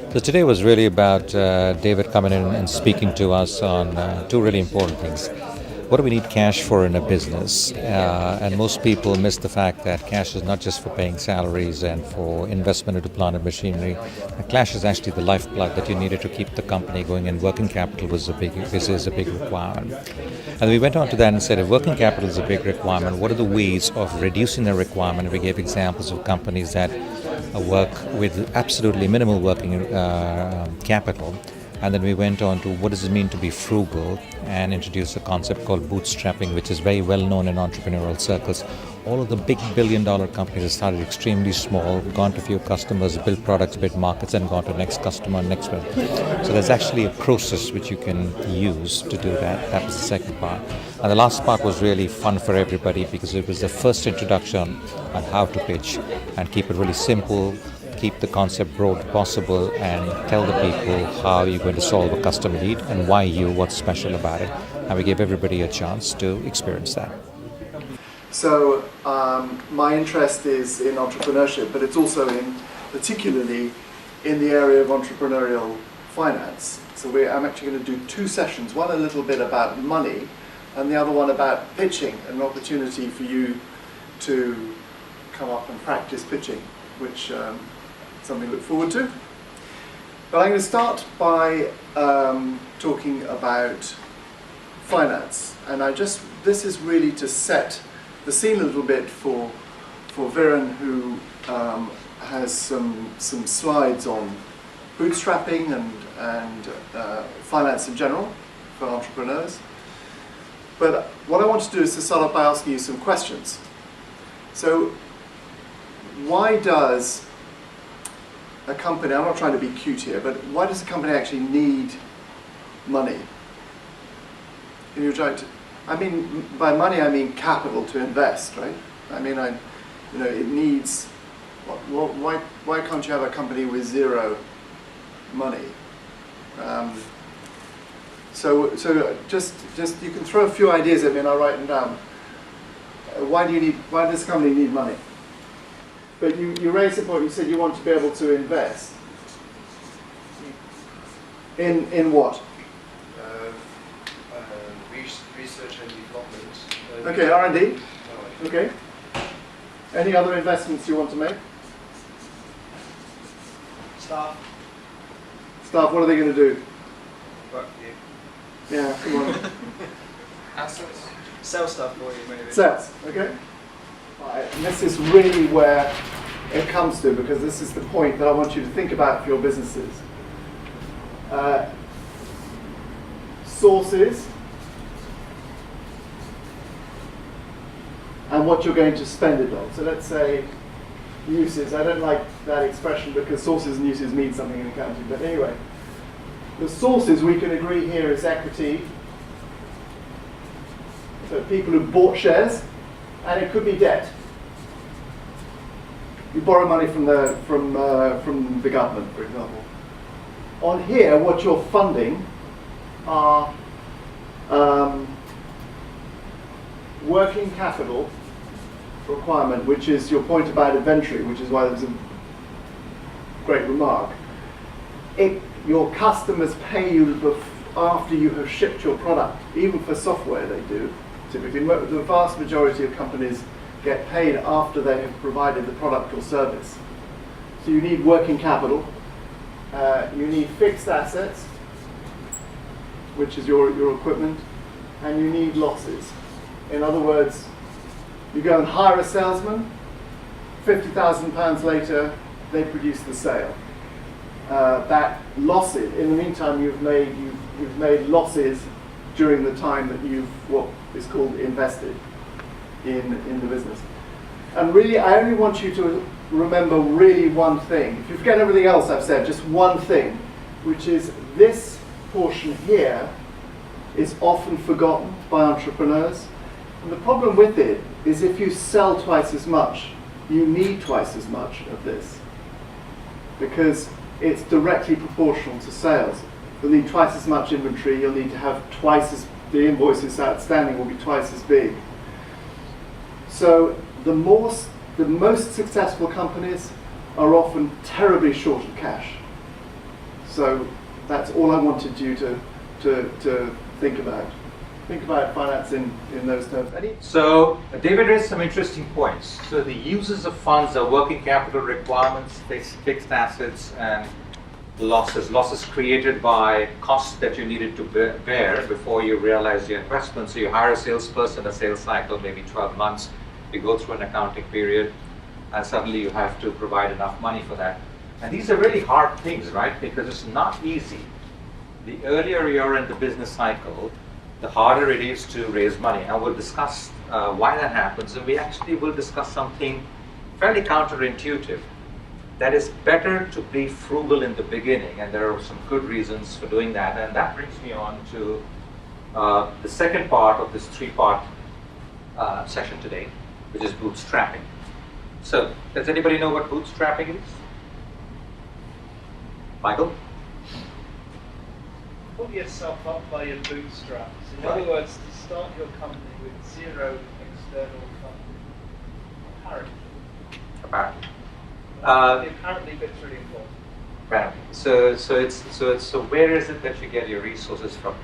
So today was really about David coming in and speaking to us on two really important things. What do we need cash for in a business? And most people miss the fact that cash is not just for paying salaries and for investment into plant and machinery. Cash is actually the lifeblood that you needed to keep the company going, and working capital is a big requirement. And we went on to that and said, if working capital is a big requirement, what are the ways of reducing the requirement? We gave examples of companies that work with absolutely minimal working capital. And then we went on to what does it mean to be frugal and introduced a concept called bootstrapping, which is very well known in entrepreneurial circles. All of the big billion-dollar companies have started extremely small, gone to a few customers, built products, built markets, and gone to next customer, next one. So there's actually a process which you can use to do that. That was the second part. And the last part was really fun for everybody because it was the first introduction on how to pitch and keep it really simple, keep the concept broad possible, and tell the people how you're going to solve a customer need and why what's special about it. And we gave everybody a chance to experience that. So my interest is in entrepreneurship, but it's also particularly in the area of entrepreneurial finance. So I'm actually going to do two sessions, one a little bit about money and the other one about pitching, an opportunity for you to come up and practice pitching, which something to look forward to. But I'm going to start by talking about finance, and this is really to set the scene a little bit for Viren, who has some slides on bootstrapping and finance in general for entrepreneurs. But what I want to do is to start off by asking you some questions. So why does a company, I'm not trying to be cute here, but why does a company actually need money? Can you try to, I mean, by money I mean capital to invest, right? I mean, it needs, why can't you have a company with zero money? So just you can throw a few ideas at me and I'll write them down. Why does a company need money? But you raised the point, you said you want to be able to invest. In what? Research and development. Okay, R&D. Okay. Any other investments you want to make? Staff. Staff, what are they going to do? Work for you. Yeah, come on. Assets. Sell stuff for you, maybe. Sets, okay. Right, and this is really where it comes to, because this is the point that I want you to think about for your businesses. Sources and what you're going to spend it on. So let's say uses. I don't like that expression because sources and uses mean something in accounting, but anyway. The sources we can agree here is equity. So people who bought shares, and it could be debt. You borrow money from the government, for example. On here, what you're funding are working capital requirement, which is your point about inventory, which is why there's a great remark. Your customers pay you after you have shipped your product, even for software they do. Typically, the vast majority of companies get paid after they have provided the product or service. So you need working capital, you need fixed assets, which is your equipment, and you need losses. In other words, you go and hire a salesman, £50,000 later, they produce the sale. That losses, in the meantime, you've made losses during the time that you've what is called invested in the business. And really, I only want you to remember really one thing. If you forget everything else I've said, just one thing, which is this portion here is often forgotten by entrepreneurs. And the problem with it is if you sell twice as much, you need twice as much of this, because it's directly proportional to sales. You'll need twice as much inventory, you'll need to have twice as, the invoices outstanding will be twice as big. So the most successful companies are often terribly short of cash. So that's all I wanted you to think about. Think about finance in those terms. So David raised some interesting points. So the uses of funds are working capital requirements, fixed assets, and losses. Losses created by costs that you needed to bear before you realize your investment. So you hire a salesperson, a sales cycle, maybe 12 months. You go through an accounting period, and suddenly you have to provide enough money for that. And these are really hard things, right? Because it's not easy. The earlier you're in the business cycle, the harder it is to raise money. And we'll discuss why that happens. And we actually will discuss something fairly counterintuitive. That is better to be frugal in the beginning. And there are some good reasons for doing that. And that brings me on to the second part of this three-part session today, which is bootstrapping. So, does anybody know what bootstrapping is? Michael? Pull yourself up by your bootstraps. In Right. other words, to start your company with zero external funding. Apparently. The apparently bit's really important. Apparently. So where is it that you get your resources from?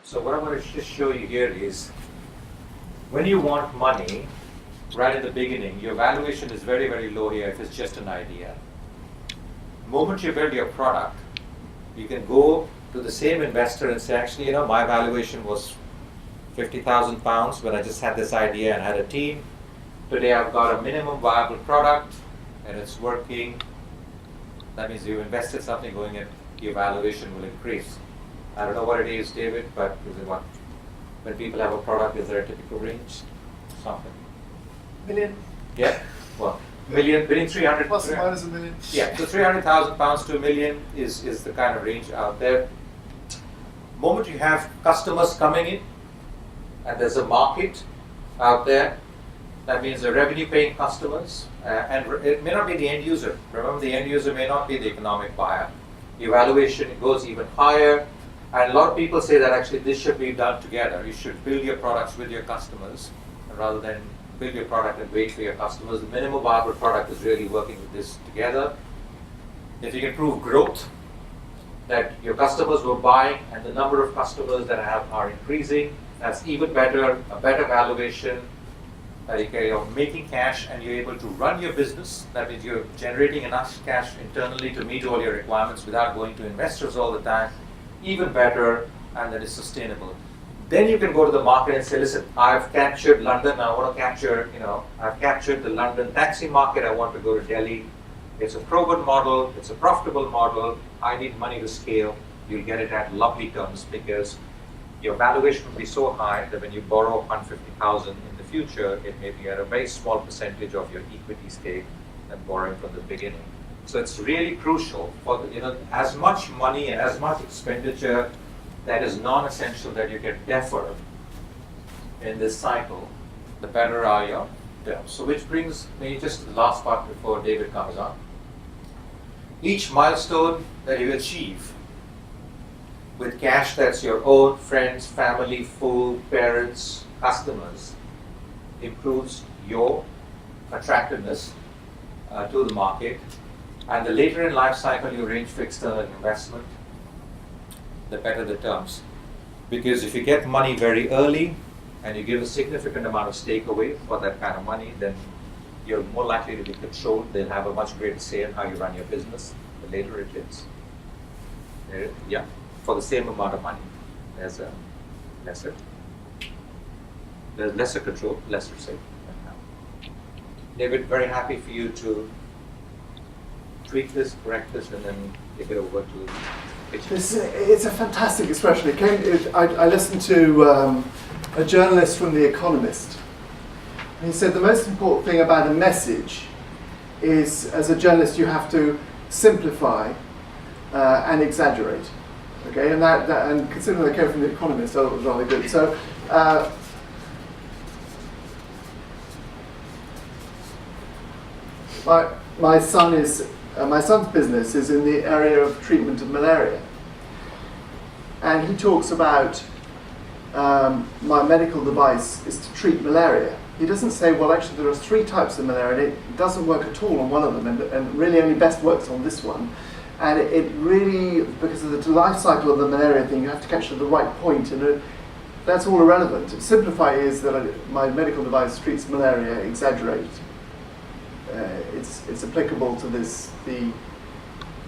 So what I want to just show you here is, when you want money, right at the beginning, your valuation is very, very low here if it's just an idea. The moment you build your product, you can go to the same investor and say, actually, my valuation was £50,000 when I just had this idea and had a team. Today I've got a minimum viable product and it's working. That means you've invested something going in, your valuation will increase. I don't know what it is, David, but is it what? When people have a product, is there a typical range? Something. Million. Yeah? Well, between 300 Plus or minus a million. Yeah, so £300,000 to a million is the kind of range out there. Moment you have customers coming in and there's a market out there, that means the revenue paying customers, and it may not be the end user. Remember, the end user may not be the economic buyer. The evaluation goes even higher, and a lot of people say that actually this should be done together. You should build your products with your customers rather than build your product and wait for your customers. The minimum viable product is really working with this together. If you can prove growth, that your customers were buying and the number of customers that are increasing, that's even better, a better valuation. You're making cash and you're able to run your business. That means you're generating enough cash internally to meet all your requirements without going to investors all the time. Even better, and that is sustainable. Then you can go to the market and say, listen, I've captured London, I want to capture, I've captured the London taxi market, I want to go to Delhi. It's a proven model, it's a profitable model, I need money to scale. You'll get it at lovely terms because your valuation will be so high that when you borrow 150,000 in the future, it may be at a very small percentage of your equity stake than borrowing from the beginning. So it's really crucial for as much money and as much expenditure that is non-essential that you can defer in this cycle, the better are your terms. So which brings me just to the last part before David comes on. Each milestone that you achieve with cash that's your own, friends, family, food, parents, customers, improves your attractiveness to the market. And the later in life cycle you arrange for external investment, the better the terms. Because if you get money very early and you give a significant amount of stake away for that kind of money, then you're more likely to be controlled. They'll have a much greater say in how you run your business the later it is. Yeah, for the same amount of money. There's lesser control, lesser say. David, very happy for you to tweak this, correct this, and then take it over to It's a fantastic expression. I listened to a journalist from The Economist, and he said the most important thing about a message is, as a journalist, you have to simplify and exaggerate. Okay, and considering they came from The Economist, that was rather good. So. My son's business is in the area of treatment of malaria, and he talks about my medical device is to treat malaria. He doesn't say, well, actually there are 3 types of malaria, and it doesn't work at all on one of them, and really only best works on this one. And it really, because of the life cycle of the malaria thing, you have to catch at the right point, and that's all irrelevant. Simplify is that my medical device treats malaria, exaggerate. It's applicable to this.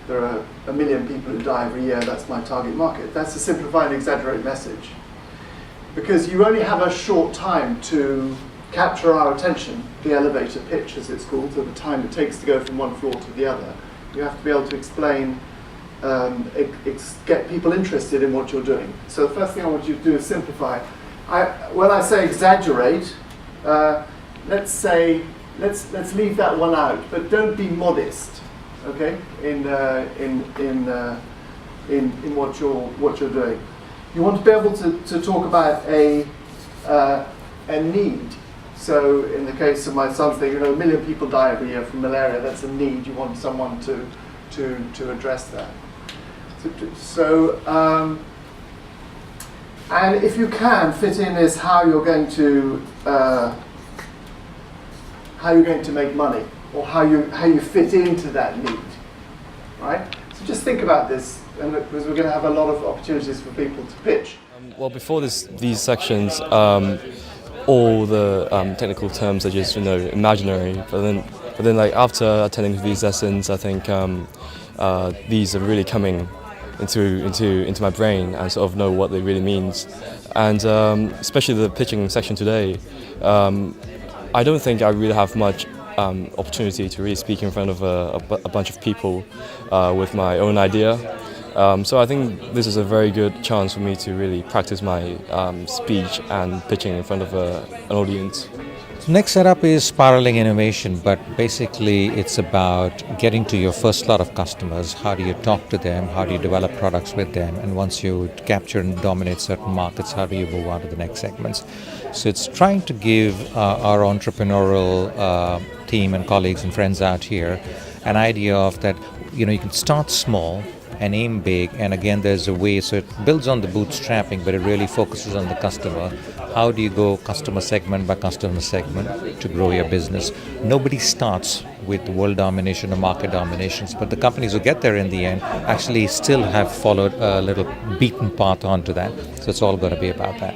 There are 1 million people who die every year, that's my target market. That's a simplify and exaggerate message. Because you only have a short time to capture our attention, the elevator pitch as it's called, so the time it takes to go from one floor to the other. You have to be able to explain, get people interested in what you're doing. So the first thing I want you to do is simplify. When I say exaggerate, let's leave that one out, but don't be modest. Okay, in what you're doing, you want to be able to talk about a need. So in the case of my son's thing, 1 million people die every year from malaria. That's a need. You want someone to address that. And if you can fit in is how you're going to make money, or how you fit into that need, right? So just think about this, and because we're going to have a lot of opportunities for people to pitch. Well, before these sections, all the technical terms are just imaginary. But then like after attending these lessons, I think these are really coming into my brain and sort of know what they really means. And especially the pitching section today, I don't think I really have much opportunity to really speak in front of a bunch of people with my own idea. So I think this is a very good chance for me to really practice my speech and pitching in front of an audience. So next setup is spiraling innovation, but basically it's about getting to your first lot of customers. How do you talk to them? How do you develop products with them? And once you capture and dominate certain markets, how do you move on to the next segments? So it's trying to give our entrepreneurial team and colleagues and friends out here an idea of that, you can start small and aim big, and again there's a way, so it builds on the bootstrapping, but it really focuses on the customer. How do you go customer segment by customer segment to grow your business? Nobody starts with world domination or market dominations, but the companies who get there in the end actually still have followed a little beaten path onto that. So it's all going to be about that.